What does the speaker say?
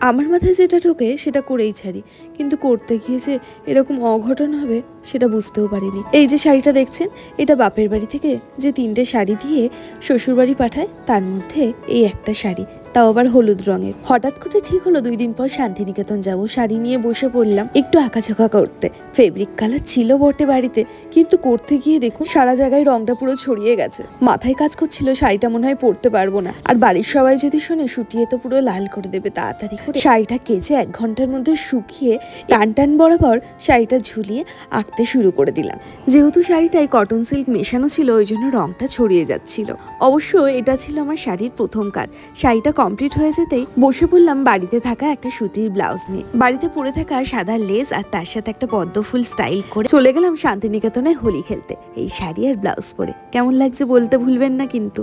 আমার মাথায় যেটা ঢোকে সেটা করেই ছাড়ি, কিন্তু করতে গিয়ে যে এরকম অঘটন হবে সেটা বুঝতেও পারিনি। এই যে শাড়িটা দেখছেন, এটা বাপের বাড়ি থেকে যে 3টে শাড়ি দিয়ে শ্বশুরবাড়ি পাঠায়, তার মধ্যে এই একটা শাড়ি, তাও আবার হলুদ রঙের। হঠাৎ করে ঠিক হলো 2 দিন পর শান্তিনিকেতন যাবো। শাড়ি নিয়ে বসে পড়লাম একটু আঁকাঝোঁকা করতে। ফেব্রিক কালার ছিল বটে বাড়িতে, কিন্তু করতে গিয়ে দেখুন সারা জায়গায় রংটা পুরো ছড়িয়ে গেছে। মাথায় কাজ করছিল শাড়িটা মনে হয় পরতে পারবো না, আর বাড়ির সবাই যদি শুনে শুটিয়ে তো পুরো লাল করে দেবে। তাড়াতাড়ি করে শাড়িটা কেচে 1 ঘন্টার মধ্যে শুকিয়ে টান টান বরাবর শাড়িটা ঝুলিয়ে আঁকতে শুরু করে দিলাম। যেহেতু শাড়িটায় কটন সিল্ক মেশানো ছিল, ওই জন্য রংটা ছড়িয়ে যাচ্ছিল। অবশ্য এটা ছিল আমার শাড়ির প্রথম কাজ। শাড়িটা কমপ্লিট হয়ে যেতেই বসে পড়লাম বাড়িতে থাকা একটা সুতির ব্লাউজ নিয়ে। বাড়িতে পরে থাকা সাদা লেস আর তার সাথে একটা পদ্ম ফুল স্টাইল করে চলে গেলাম শান্তিনিকেতনে হোলি খেলতে। এই শাড়ি আর ব্লাউজ পরে কেমন লাগছে বলতে ভুলবেন না কিন্তু।